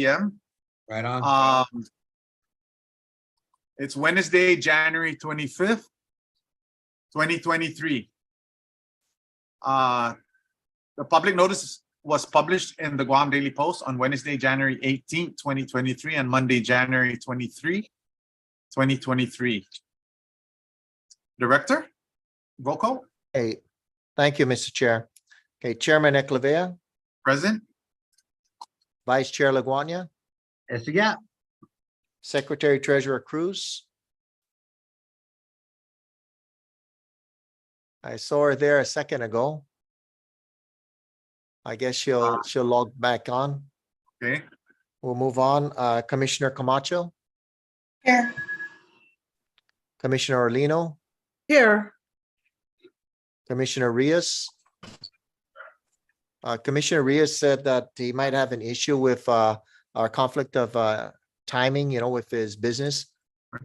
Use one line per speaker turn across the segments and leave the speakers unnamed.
p.m.
Right on.
It's Wednesday, January 25th, 2023. The public notice was published in the Guam Daily Post on Wednesday, January 18th, 2023, and Monday, January 23, 2023. Director, roll call.
Hey, thank you, Mr. Chair. Okay, Chairman Eclevea,
Present.
Vice Chair Laguana,
Yes, yeah.
Secretary Treasurer Cruz. I saw her there a second ago. I guess she'll log back on.
Okay.
We'll move on. Commissioner Camacho,
Here.
Commissioner Orlino,
Here.
Commissioner Rios. Commissioner Rios said that he might have an issue with our conflict of timing, with his business.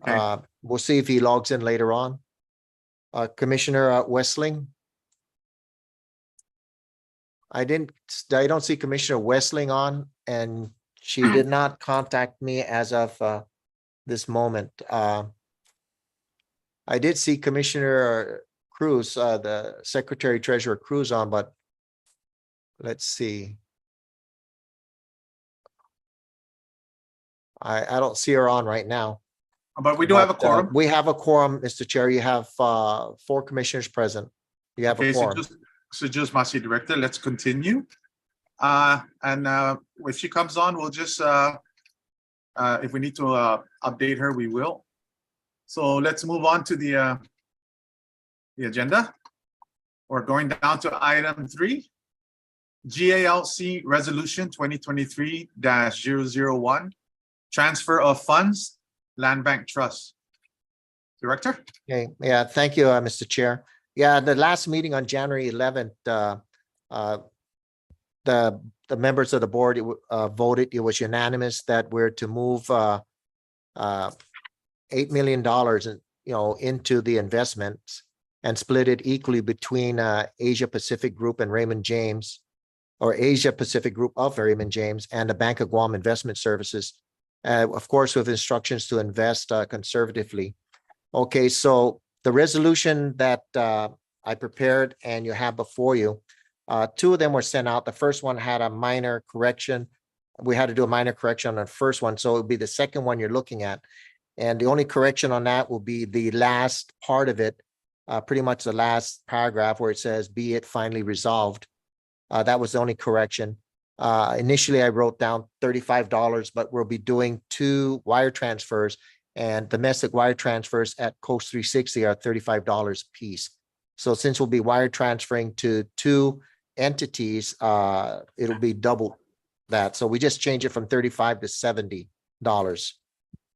Okay.
We'll see if he logs in later on. Commissioner Westling. I don't see Commissioner Westling on, and she did not contact me as of this moment. I did see Commissioner Cruz, the Secretary Treasurer Cruz on, but let's see. I don't see her on right now.
But we do have a quorum.
We have a quorum, Mr. Chair. You have 4 commissioners present. You have a
Okay,
quorum.
so just Masi Director, let's continue. If she comes on, we'll just if we need to update her, we will. So let's move on to the agenda. We're going down to item 3, GALC Resolution 2023-001, Transfer of Funds, Land Bank Trust. Director?
Okay, yeah, thank you, Mr. Chair. Yeah, the last meeting on January 11th, the members of the board voted, it was unanimous that we're to move $8 million into the investments and split it equally between Asia Pacific Group and Raymond James, or Asia Pacific Group of Raymond James and the Bank of Guam Investment Services, of course, with instructions to invest conservatively. Okay, so the resolution that I prepared and you have before you, 2 of them were sent out. The first one had a minor correction. We had to do a minor correction on the first one, so it would be the second one you're looking at. And the only correction on that will be the last part of it, pretty much the last paragraph where it says, "Be it finally resolved." That was the only correction. Initially, I wrote down $35, but we'll be doing 2 wire transfers, and domestic wire transfers at Coast 360 are $35 a piece. So since we'll be wire transferring to 2 entities, it'll be double that. So we just change it from $35 to $70.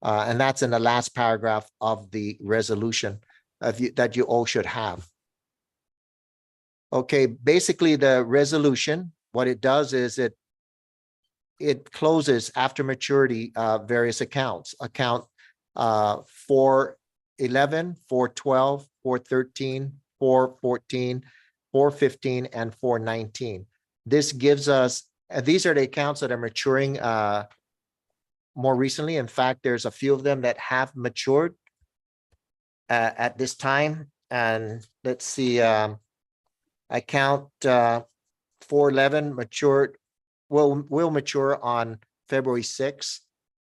And that's in the last paragraph of the resolution that you all should have. Okay, basically the resolution, what it does is it closes after maturity various accounts. Account 411, 412, 413, 414, 415, and 419. This gives us, these are the accounts that are maturing more recently. In fact, there's a few of them that have matured at this time. And let's see, account 411 matured, will mature on February 6th.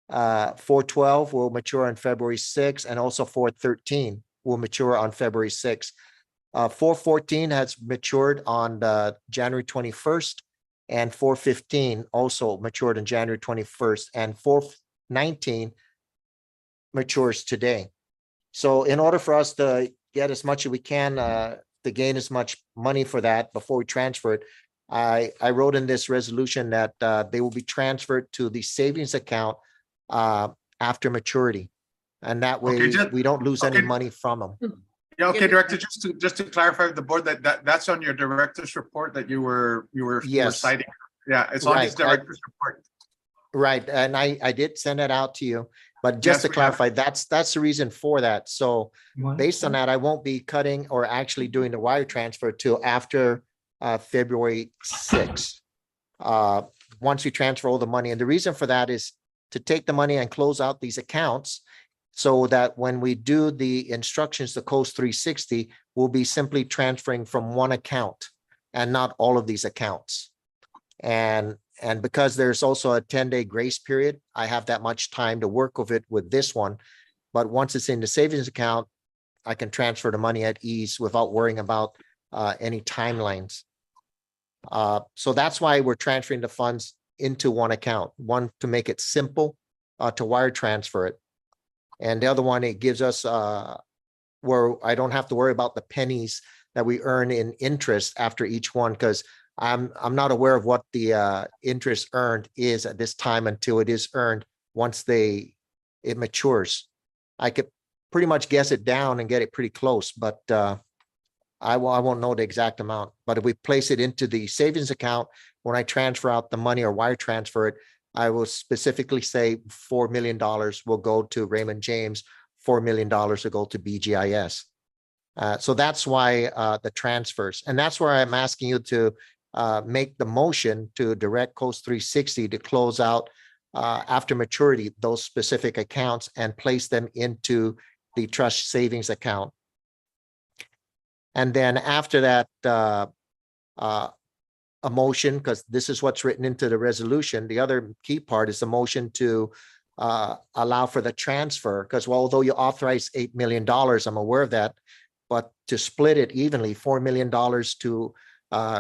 412 will mature on February 6th, and also 413 will mature on February 6th. 414 has matured on January 21st, and 415 also matured on January 21st, and 419 matures today. So in order for us to get as much as we can, to gain as much money for that before we transfer it, I wrote in this resolution that they will be transferred to the savings account after maturity. And that way we don't lose any money from them.
Yeah, okay, Director, just to clarify with the board that's on your director's report that you were citing. Yeah, it's on his director's report.
Right, and I did send it out to you, but just to clarify, that's the reason for that. So based on that, I won't be cutting or actually doing the wire transfer till after February 6th. once we transfer all the money. And the reason for that is to take the money and close out these accounts so that when we do the instructions to Coast 360, we'll be simply transferring from one account and not all of these accounts. And because there's also a 10-day grace period, I have that much time to work with it with this one. But once it's in the savings account, I can transfer the money at ease without worrying about any timelines. So that's why we're transferring the funds into one account, one to make it simple to wire transfer it. And the other one, it gives us where I don't have to worry about the pennies that we earn in interest after each one, because I'm not aware of what the interest earned is at this time until it is earned once it matures. I could pretty much guess it down and get it pretty close, but I won't know the exact amount. But if we place it into the savings account, when I transfer out the money or wire transfer it, I will specifically say $4 million will go to Raymond James, $4 million will go to BGIS. So that's why the transfers, and that's where I'm asking you to make the motion to direct Coast 360 to close out after maturity those specific accounts and place them into the trust savings account. And then after that, a motion, because this is what's written into the resolution. The other key part is the motion to allow for the transfer, because although you authorize $8 million, I'm aware of that, but to split it evenly, $4 million to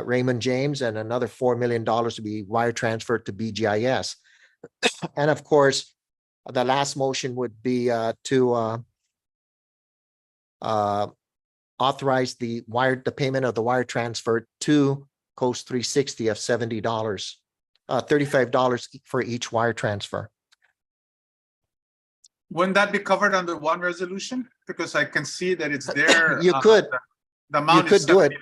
Raymond James and another $4 million to be wire transferred to BGIS. And of course, the last motion would be to authorize the payment of the wire transfer to Coast 360 of $70, $35 for each wire transfer.
Wouldn't that be covered under one resolution? Because I can see that it's there.
You could,
the amount
you could
is
do it.
$70.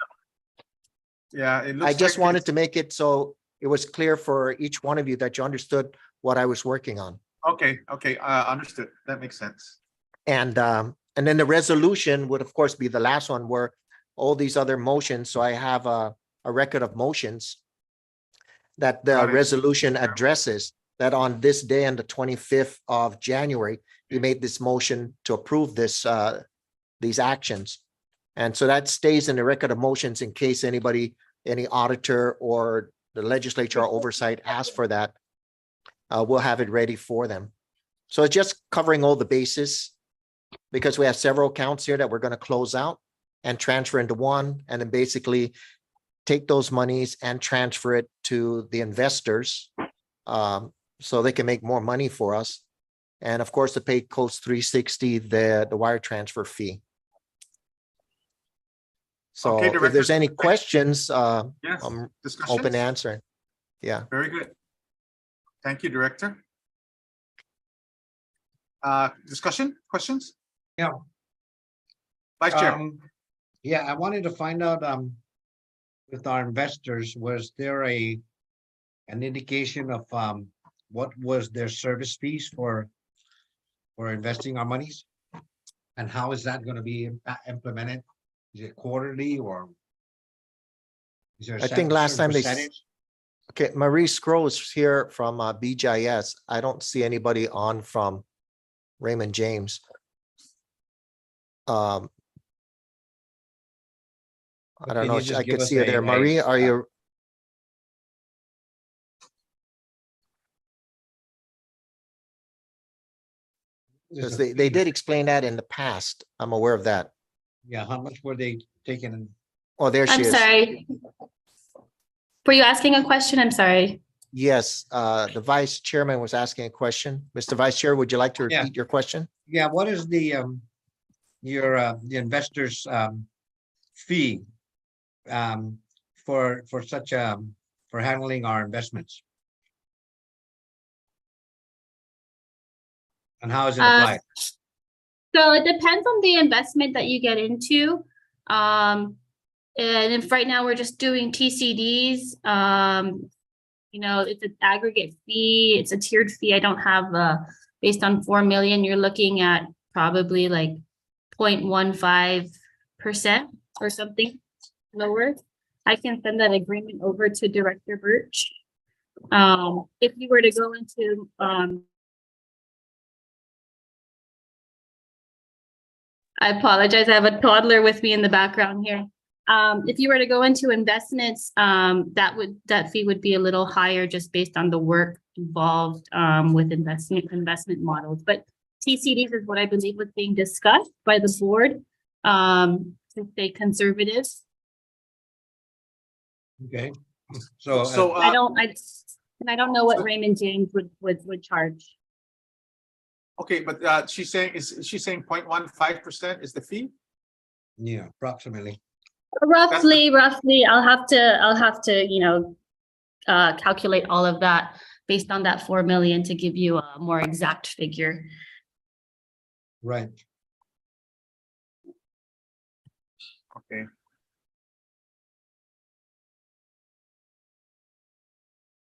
Yeah, it looks
I just
like
wanted
it's-
to make it so it was clear for each one of you that you understood what I was working on.
Okay, understood. That makes sense.
And then the resolution would, of course, be the last one where all these other motions. So I have a record of motions that the
Got it.
resolution addresses that on this day, on the 25th of January, you made this motion to approve this these actions. And so that stays in the record of motions in case anybody, any auditor or the legislature or oversight asks for that. We'll have it ready for them. So it's just covering all the bases because we have several accounts here that we're going to close out and transfer into one, and then basically take those monies and transfer it to the investors so they can make more money for us. And of course, to pay Coast 360 the wire transfer fee. So
Okay,
if there's
Director.
any questions,
Yes,
I'm
discussions?
open to answering. Yeah.
Very good. Thank you, Director. Discussion, questions?
Yeah.
Vice Chair.
Yeah, I wanted to find out, with our investors, was there an indication of, what was their service fees for investing our monies? And how is that going to be implemented? Is it quarterly or? Is there a
I think
certain
last time they
percentage?
Okay, Marie Scroll is here from BGIS. I don't see anybody on from Raymond James. I don't
Can
know.
you just
I
give
could
us
see you there. Marie, are you? Because they did explain that in the past. I'm aware of that.
Yeah, how much were they taking?
Oh, there she
I'm
is.
sorry. Were you asking a question? I'm sorry.
Yes, the vice chairman was asking a question. Mr. Vice Chair, would you like to
Yeah.
repeat your question?
Yeah, what is the the investors fee for such for handling our investments? And how is it applied?
So it depends on the investment that you get into. And if right now we're just doing TCDs, you know, it's an aggregate fee, it's a tiered fee. I don't have based on 4 million, you're looking at probably like 0.15% or something lower. I can send that agreement over to Director Birch. If you were to go into, I apologize, I have a toddler with me in the background here. If you were to go into investments, that fee would be a little higher just based on the work involved, with investment models. But TCDs is what I believe was being discussed by the board, to stay conservative.
Okay, so,
So,
I don't know what Raymond James would charge.
okay, but she's saying, is she saying 0.15% is the fee?
yeah, approximately.
Roughly, I'll have to, calculate all of that based on that 4 million to give you a more exact figure.
Right.
Okay,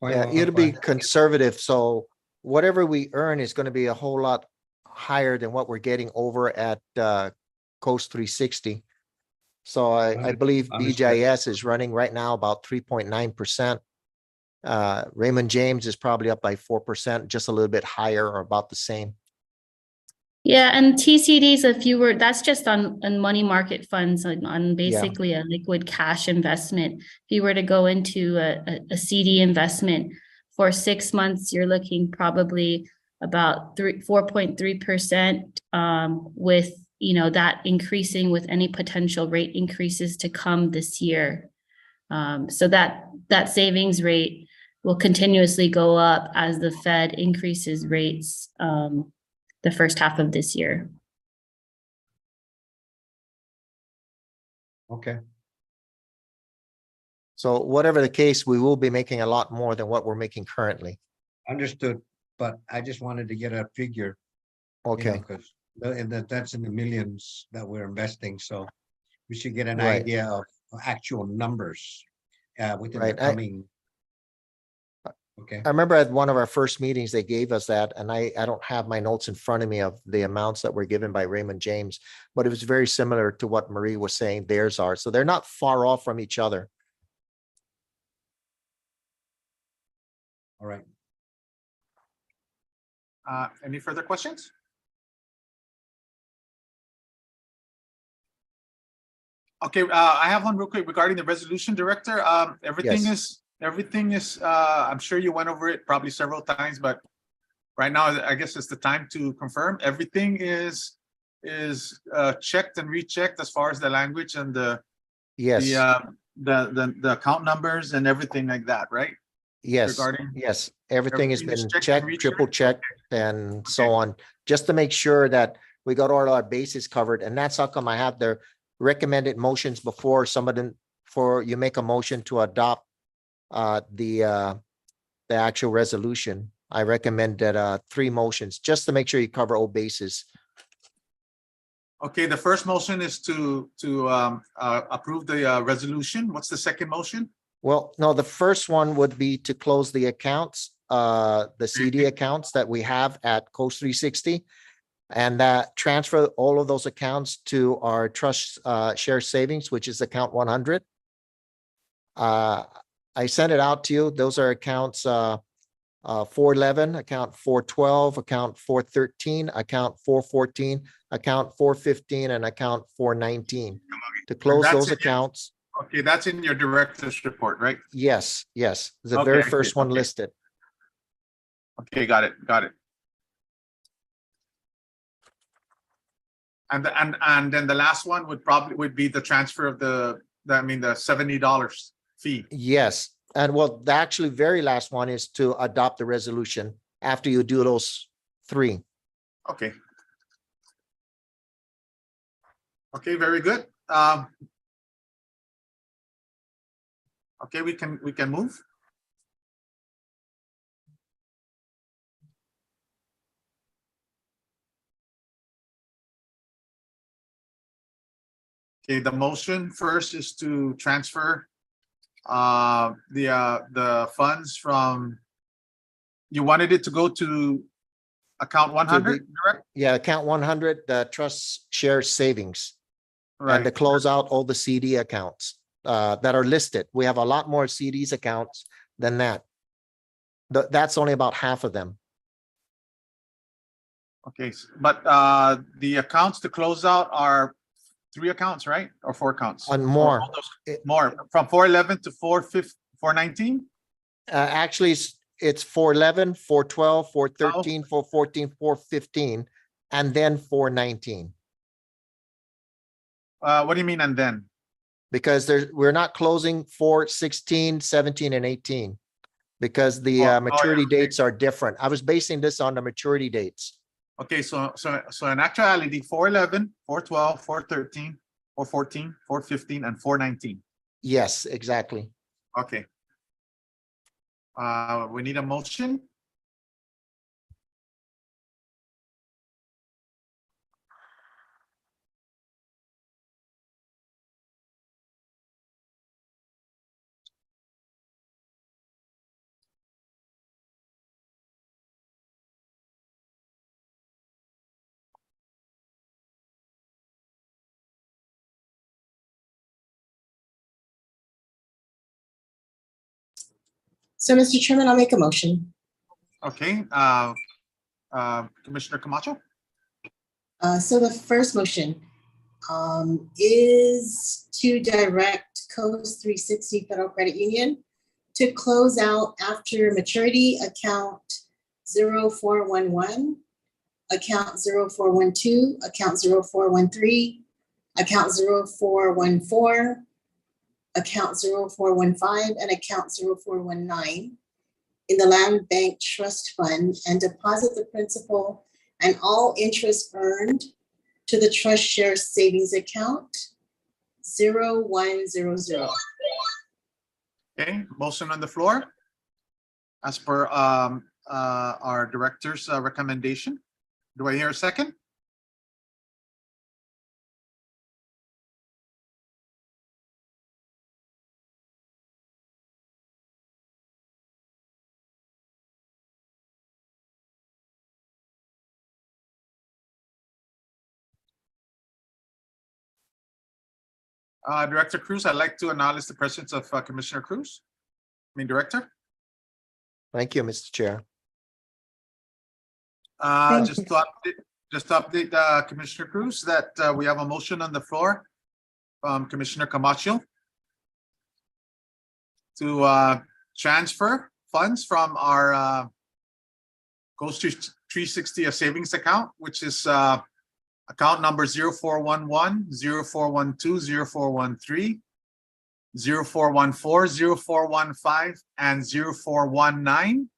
Yeah, it'll be conservative, so whatever we earn is gonna be a whole lot higher than what we're getting over at Coast 360. So I
Right.
believe
Understood.
BGIS is running right now about 3.9%. Raymond James is probably up by 4%, just a little bit higher or about the same.
Yeah, and TCDs, that's just on money market funds, on basically a liquid cash investment. If you were to go into a CD investment for 6 months, you're looking probably about 4.3%, with, that increasing with any potential rate increases to come this year. So that savings rate will continuously go up as the Fed increases rates, the first half of this year.
Okay,
So whatever the case, we will be making a lot more than what we're making currently.
understood, but I just wanted to get a figure.
Okay,
Because that's in the millions that we're investing, so we should get an
Right.
idea of actual numbers within the
Right.
coming. Okay,
I remember at one of our first meetings, they gave us that, and I don't have my notes in front of me of the amounts that were given by Raymond James, but it was very similar to what Marie was saying theirs are. So they're not far off from each other.
all right.
any further questions? Okay, I have one real quick regarding the resolution, Director. Everything is, I'm sure you went over it probably several times, but right now, I guess it's the time to confirm. Everything is checked and rechecked as far as the language and the
Yes,
the account numbers and everything like that, right?
yes,
regarding-
yes. Everything has
everything is
been
checked and
checked,
rechecked?
triple checked, and so
Okay.
on, just to make sure that we got all our bases covered. And that's how come I have the recommended motions before you make a motion to adopt the actual resolution. I recommend that 3 motions, just to make sure you cover all bases.
Okay, the first motion is to approve the resolution. What's the second motion?
Well, no, the first one would be to close the accounts, the CD accounts that we have at Coast 360. And that transfer all of those accounts to our trust share savings, which is account 100. I sent it out to you. Those are accounts 411, account 412, account 413, account 414, account 415, and account 419. To close
that's
those
it.
accounts,
Okay, that's in your director's report, right?
yes, the
Okay,
very
okay,
first one
okay.
listed.
Okay, got it. And then the last one would be the transfer of the $70 fee.
Yes, and well, the actually very last one is to adopt the resolution after you do those 3.
Okay. Okay, very good. Okay, we can move. Okay, the motion first is to transfer the funds from, you wanted it to go to account 100, correct?
Yeah, account 100, the trust share savings. And to
Right.
close out all the CD accounts that are listed. We have a lot more CDs accounts than that. That's only about half of them.
Okay, but the accounts to close out are 3 accounts, right? Or 4 accounts?
On
Or
more.
all those-
It-
More, from 411 to 419?
Actually, it's 411, 412, 413, 414, 415, and then 419.
What do you mean, and then?
Because we're not closing 416, 17, and 18. Because the
Oh, yeah,
maturity
okay.
dates are different. I was basing this on the maturity dates.
Okay, so in actuality, 411, 412, 413, 414, 415, and 419.
Yes, exactly.
Okay. We need a motion.
So, Mr. Chairman, I'll make a motion.
Okay, Commissioner Camacho?
So the first motion is to direct Coast 360 Federal Credit Union to close out after maturity account 0411, account 0412, account 0413, account 0414, account 0415, and account 0419 in the Land Bank Trust Fund and deposit the principal and all interest earned to the trust share savings account 0100.
Okay, motion on the floor. As per our director's recommendation. Do I hear a second? Director Cruz, I'd like to acknowledge the presence of Commissioner Cruz. Director.
Thank you, Mr. Chair.
Thank
Just to update Commissioner Cruz that we have a motion on the floor from Commissioner Camacho to transfer funds from our Coast 360 savings account, which is account number 0411, 0412, 0413, 0414, 0415, and 0419.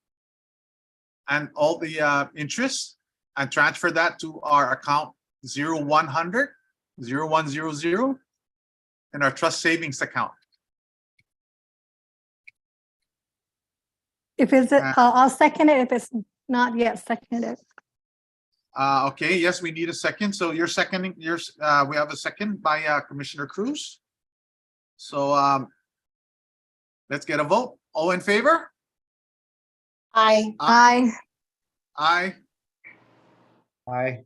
And all the interest, and transfer that to our account 0100, 0100 in our trust savings account.
If it's, I'll second it if it's not yet seconded.
Okay, yes, we need a second. So you're seconding yours. We have a second by Commissioner Cruz. So let's get a vote. All in favor?
Aye.
Aye.
Aye.
Aye.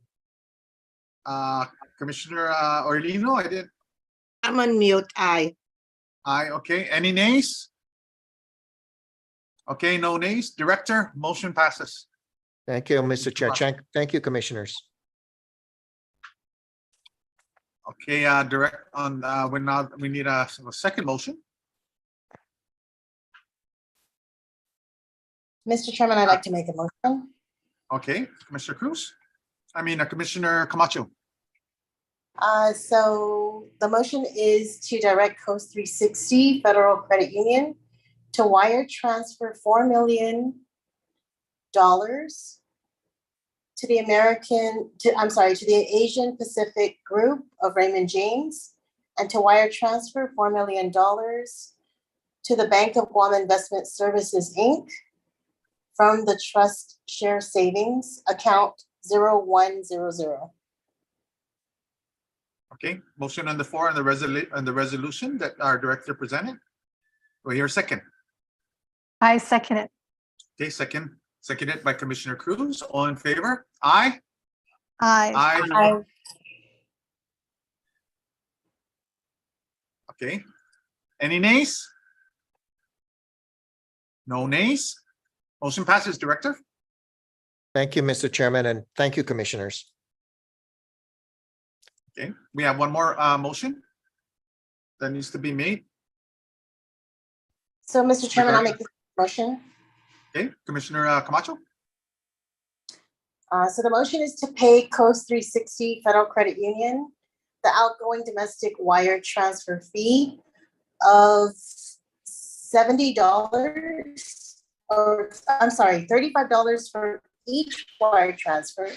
Commissioner Orlino, I did.
I'm on mute. Aye.
Aye, okay. Any nays? Okay, no nays. Director, motion passes.
Thank you, Mr. Chair. Thank you, commissioners.
Okay, direct on, we need a second motion.
Mr. Chairman, I'd like to make a motion.
Okay, Commissioner Cruz. Commissioner Camacho.
So the motion is to direct Coast 360 Federal Credit Union to wire transfer $4 million to the to the Asian Pacific Group of Raymond James, and to wire transfer $4 million to the Bank of Guam Investment Services, Inc. from the Trust Share Savings account 0100.
Okay, motion on the floor on the resolution that our director presented. Do I hear a second?
I second it.
Okay, seconded by Commissioner Cruz. All in favor? Aye.
Aye.
Aye. Okay. Any nays? No nays? Motion passes, Director.
Thank you, Mr. Chairman, and thank you, commissioners.
Okay, we have one more motion that needs to be made.
So, Mr. Chairman, I'll
Regarding-
make this motion.
Okay, Commissioner Camacho.
So the motion is to pay Coast 360 Federal Credit Union the outgoing domestic wire transfer fee of $70, or I'm sorry, $35 for each wire transfer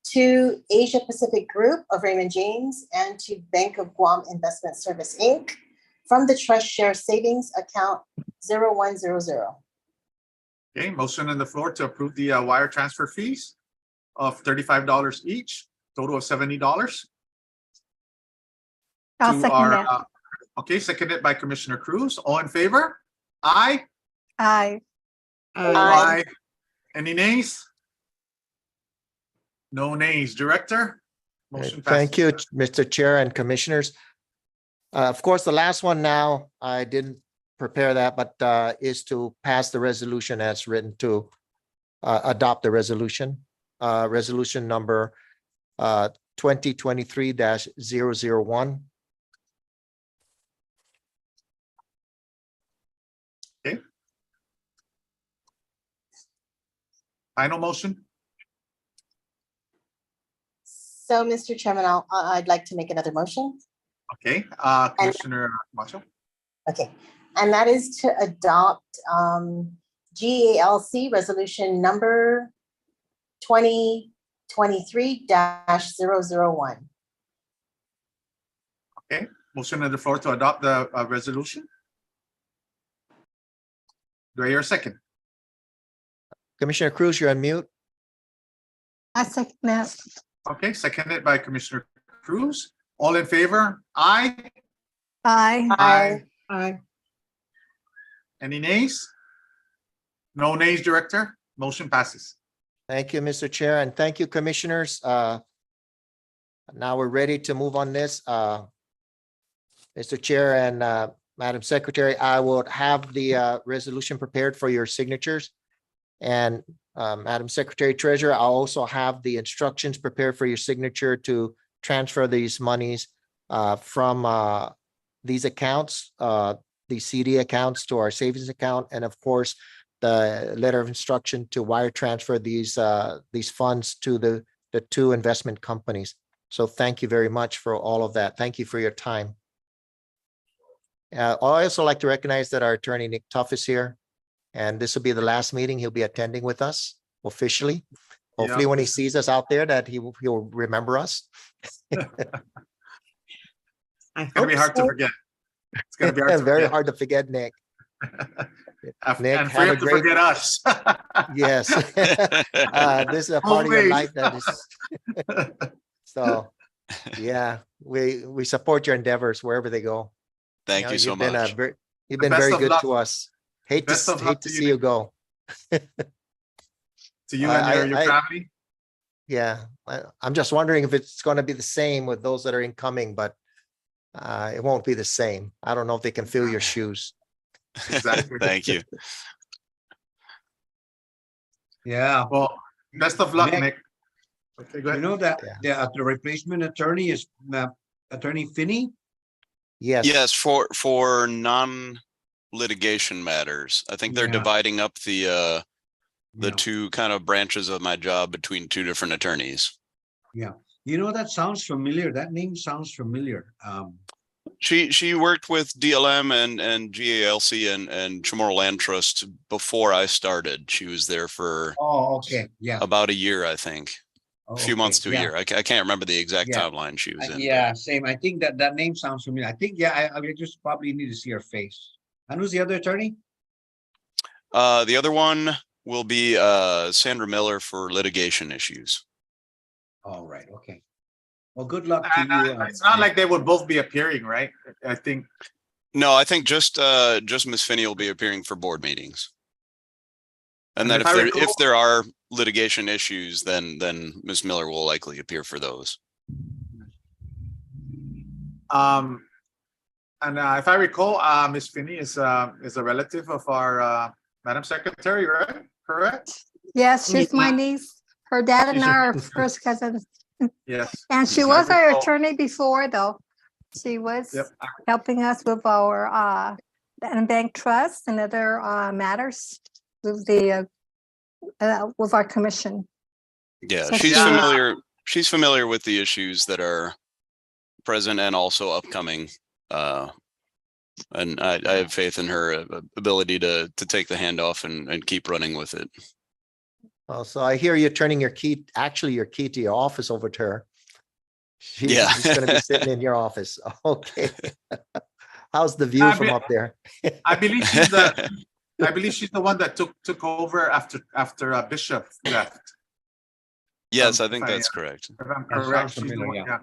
to Asia Pacific Group of Raymond James and to Bank of Guam Investment Service, Inc. from the Trust Share Savings Account 0100.
Okay, motion on the floor to approve the wire transfer fees of $35 each, total of $70.
I'll
to
second
our,
that.
Okay, seconded by Commissioner Cruz. All in favor? Aye.
Aye.
Aye.
Any nays? No nays. Director? Motion
Thank you,
passes.
Mr. Chair and commissioners. Of course, the last one now, I didn't prepare that, but is to pass the resolution as written to adopt the resolution. Resolution number 2023-001.
Final motion?
So, Mr. Chairman, I'd like to make another motion.
Okay, Commissioner Camacho.
Okay, and that is to adopt GALC resolution number 2023-001.
Motion on the floor to adopt the resolution. Do I hear a second?
Commissioner Cruz, you're on mute.
I second that.
Okay, seconded by Commissioner Cruz. All in favor? Aye.
Aye.
Aye.
Aye.
Any nays? No nays, Director. Motion passes.
Thank you, Mr. Chair, and thank you, commissioners. Now we're ready to move on this. Mr. Chair and Madam Secretary, I will have the resolution prepared for your signatures. And Madam Secretary Treasurer, I'll also have the instructions prepared for your signature to transfer these monies from these accounts, the CD accounts to our savings account, and of course, the letter of instruction to wire transfer these funds to the two investment companies. So thank you very much for all of that. Thank you for your time. I also like to recognize that our attorney Nick Tuff is here, and this will be the last meeting he'll be attending with us officially. Hopefully,
Yeah.
when he sees us out there, that he'll remember us.
It's gonna be hard to forget. It's gonna be hard to
Very
forget.
hard to forget, Nick. Nick,
And for
have a
him to
great.
forget us.
Yes. This is a part of your
Always.
life that is. So, yeah, we support your endeavors wherever they go.
Thank
know,
you so
you've been
much.
You've been
best
very
of
good
luck.
to us. Hate
Best of
to
luck to you,
see you
Nick.
go.
To you and your family.
Yeah, I'm just wondering if it's going to be the same with those that are incoming, but it won't be the same. I don't know if they can fill your shoes.
Exactly.
Thank you.
Yeah,
Well, best of luck,
Nick.
Nick. Okay, go
you
ahead.
know that
Yeah.
the replacement attorney is Attorney Finney.
Yes.
Yes, for non-litigation matters. I think they're
Yeah.
dividing up the
Yeah.
two kind of branches of my job between two different attorneys.
You know, that sounds familiar. That name sounds familiar.
She worked with DLM and GALC and Chamorro Land Trust before I started. She was there for
Oh, okay, yeah.
about a year, I think. A few months to a year. I can't remember the exact
Yeah.
timeline she was in. but-
Yeah, same. I think that name sounds familiar. I think, yeah, I just probably need to see her face. And who's the other attorney?
The other one will be Sandra Miller for litigation issues.
All right, okay. Well, good luck to
And,
you.
it's not like they would both be appearing, right? I think.
No, I think just Ms. Finney will be appearing for board meetings. And
And
then
if I
if
recall-
there are litigation issues, then Ms. Miller will likely appear for those.
And if I recall, Miss Finney is a relative of our Madam Secretary, right? Correct?
Yes, she's my
Yeah.
niece. Her dad and
She's
I
your
are
niece.
first cousins.
Yes.
And she
I
was our
recall.
attorney before, though. She was
Yep.
helping us with our and bank trusts and other matters with the with our commission.
Yeah,
So
she's
she-
familiar. She's familiar with the issues that are present and also upcoming. And I have faith in her ability to take the handoff and keep running with it.
Well, so I hear you're turning your key to your office over to her.
Yeah.
She's gonna be sitting in your office. Okay. How's the view from up there?
I believe she's the one that took over after Bishop left.
Yes, I
If
think that's correct.
If I'm
That sounds
correct, she's the
familiar,
one,
yeah.
yeah.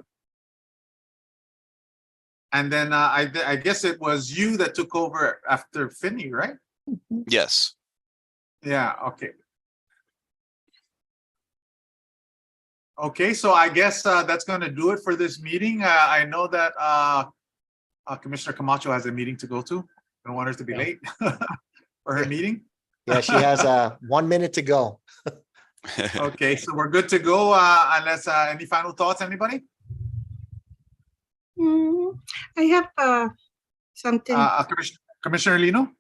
And then I guess it was you that took over after Finney, right?
Yes.
Yeah, okay. Okay, so I guess that's gonna do it for this meeting. I know that Commissioner Camacho has a meeting to go to. I don't want her to be
Yeah.
late for her meeting.
Yeah, she has 1 minute to go.
Okay, so we're good to go unless any final thoughts, anybody?
I have something.
Commissioner Lino?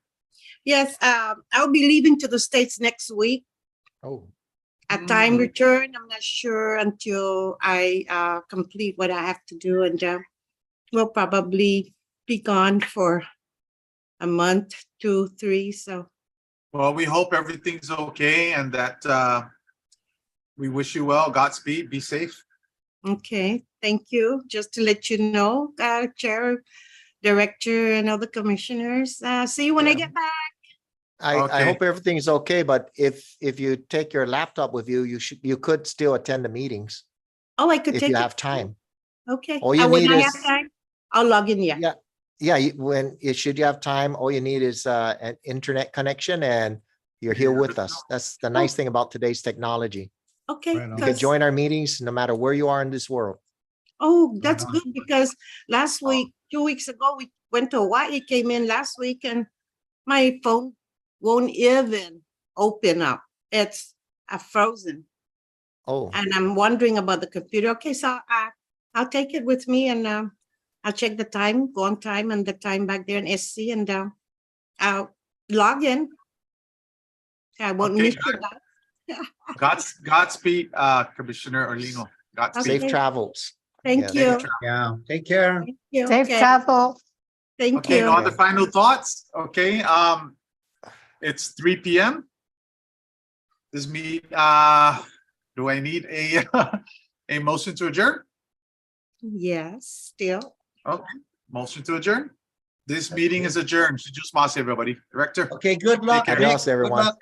Yes, I'll be leaving to the States next week.
Oh,
At time
Mm.
return, I'm not sure until I complete what I have to do, and we'll probably be gone for a month, 2, 3. So
Well, we hope everything's okay and that we wish you well. Godspeed. Be safe.
okay, thank you. Just to let you know, Chair, Director, and other commissioners. See you when I
Yeah.
get back.
I
Okay.
hope everything's okay, but if you take your laptop with you, you could still attend the meetings
Oh, I could
if
take
you
it.
have time.
Okay.
All you
When
need
I
is-
have time, I'll log in. Yeah.
Yeah, yeah, should you have time, all you need is an internet connection and you're here
Yeah,
with
that's
us. That's the nice thing about today's technology.
Okay.
Right on.
You can
'cause-
join our meetings no matter where you are in this world.
Oh, that's
on.
good because last week, 2 weeks ago, we went to Hawaii, came in last week and my phone won't even open up. It's frozen
Oh,
and I'm wondering about the computer. Okay, so I'll take it with me and I'll check the time, go on time and the time back there in SC and I'll log in. I won't
Okay,
miss it.
Godspeed, Commissioner Orlino. Godspeed.
safe
Okay.
travels.
Thank
Yeah.
you.
Yeah, take care.
Thank you.
Safe
Okay,
travel.
thank
Okay,
you.
no other final thoughts? Okay, it's 3 p.m. This meet, do I need a a motion to adjourn?
Yes, still.
Motion to adjourn? This meeting is adjourned. Just everybody. Director?
Okay, good luck.
care.
Adios,
Good
everyone.
luck.